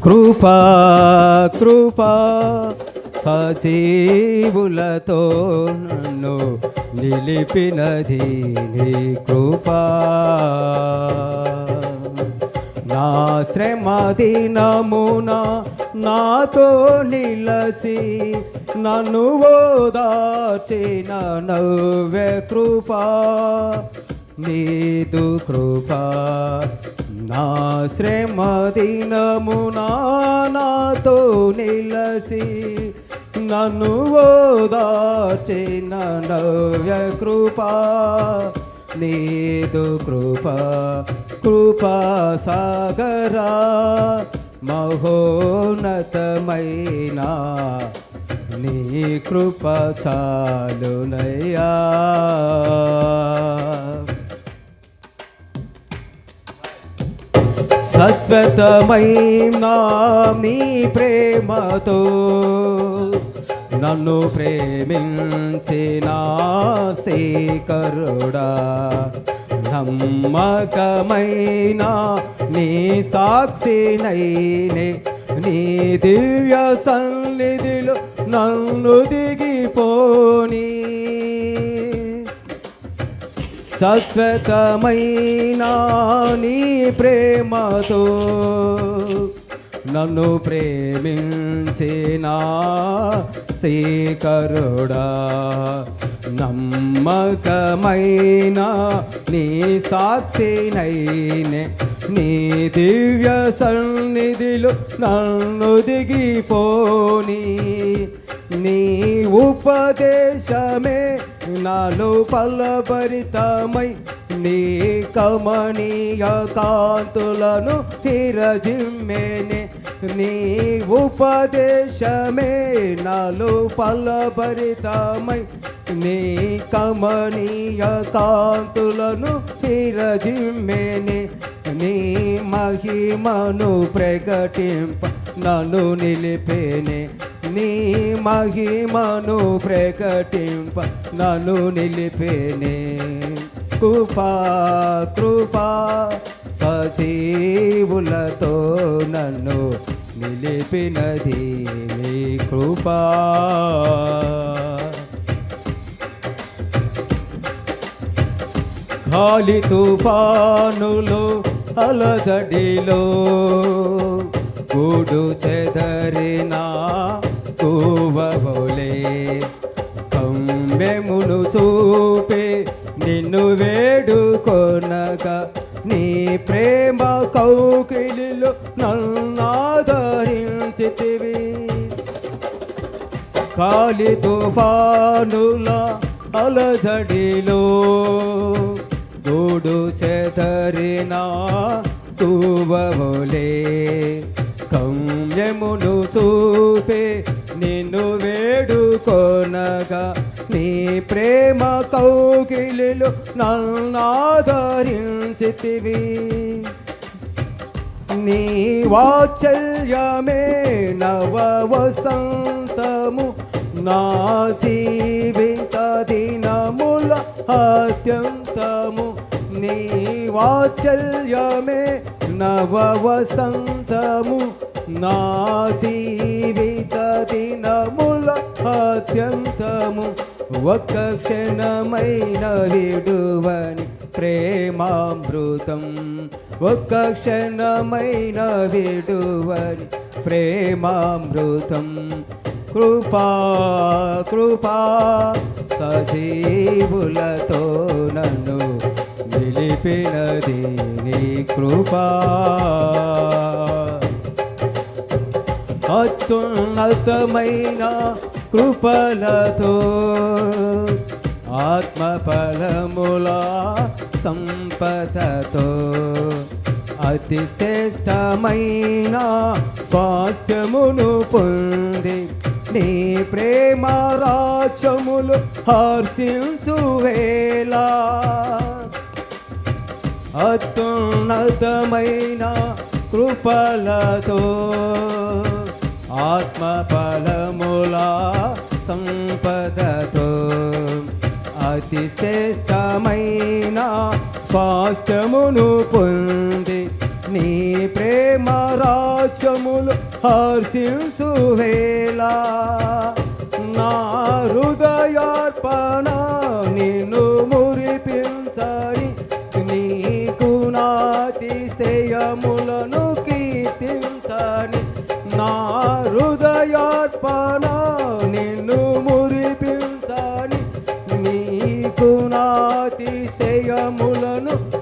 కృపా కృపా సజీవులతో నన్ను నిలిపినది నీ కృపా. నా శ్రమ దినమున నాతో నిలచి నన్ను ఓదార్చిన నవ్య కృపా నీదు కృపా. నా శ్రమ దినమున నాతో నిలచి నన్ను ఓదార్చిన నవ్య కృపా నీదు కృపా. కృపా సాగరా మహోన్నతమైన నీ కృప చాలునయ్యా. శాశ్వతమైన నీ ప్రేమతో నన్ను ప్రేమించిన శేఖరుడా, నమ్మకమైన నీ సాక్షినైనే నీ దివ్య సన్నిధిలో నన్ను దిగిపోని. శాశ్వతమైన నీ ప్రేమతో నన్ను ప్రేమించిన శేఖరుడా, నమ్మకమైన నీ సాక్షినైనే నీ దివ్య సన్నిధిలో నన్ను దిగిపోని. నీ ఉపదేశమే నాలో ఫలభరితమై నీ కమనీయ కాంతులను తిరజిమ్మెనే. నీ ఉపదేశమే నాలో ఫలభరితమై నీ కమనీయ కాంతులను తిరజిమ్మెనే. నీ మహిమను ప్రకటింప నన్ను నిలిపేనే. నీ మహిమను ప్రకటింప నన్ను నిలిపేనే. కృపా కృపా సజీవులతో నన్ను నిలిపినది నీ కృపా. గాలి తుఫానులో అలజడిలో గూడు చెదరిన కూవబోలే కంబెమును చూపే నిన్ను వేడుకొనగా నీ ప్రేమ కౌకిలిలో నన్నాదరించితివి. గాలి తుఫానుల అలజడిలో గూడు చెదరిన కూవబోలే కంబెమును చూపే నిన్ను వేడుకొనగా నీ ప్రేమ కౌగిలిలో నన్నాదరించితివి. నీ వాత్సల్యమే నవ వసంతము నా జీవిత దినముల అత్యంతము. నీ వాత్సల్యమే నవ వసంతము నా జీవిత దినముల అత్యంతము. ఒక్క క్షణమైన విడువని ప్రేమామృతం, ఒక్క క్షణమైన విడువని ప్రేమామృతం. కృపా కృపా సజీవులతో నన్ను నిలిపినది నీ కృపా. అత్యున్నతమైన కృపలతో ఆత్మఫలముల సంపదతో అతిశ్రేష్టమైన స్వాస్థ్యమును పొంది నీ ప్రేమ రాజ్యములు హర్షించువేళ. అత్యున్నతమైన కృపలతో ఆత్మఫలముల సంపదతో అతిశ్రేష్టమైన స్వాస్థ్యమును పొంది నీ ప్రేమ రాజ్యములు హర్షించు వేళ నా హృదయార్పణ నిన్ను మురిపించని నీకు నాతిశయములను కీర్తించని నా హృదయార్పణ నిన్ను మురిపించని నీకు నాతిశయములను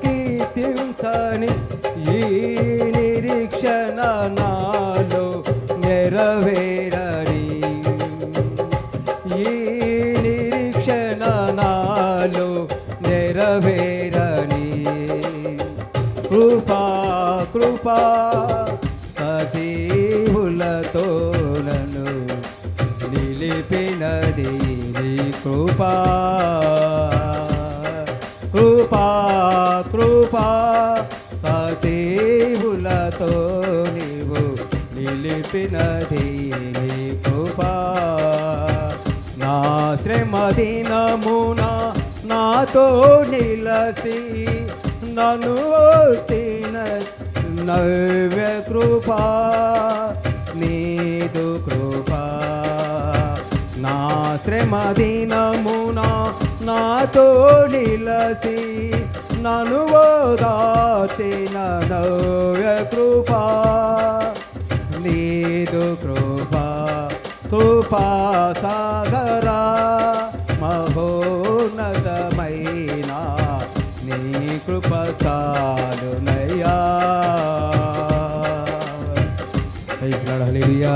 కీర్తించని ఈ నిరీక్షణ నాలో నెరవేరని ఈ నిరీక్షణ నాలో నెరవేరని కృపా కృపా సజీవులతో నన్ను నిలిపినది నీ కృపా కృపా కృపా సజీవులతో నీవు నిలిపినది నీ కృపా నా శ్రమ దినమున నాతో నిలసి నన్ను ఓర్చిన నవ్య కృపా నీదు కృపా నా శ్రమ దినమున నాతో నిలసి నన్ను ఓదార్చిన నవ్య కృపా నీదు కృపా కృపా సాగరా మహోన్నతమైన నీ కృప చాలునయ్యా. హల్లెలూయా.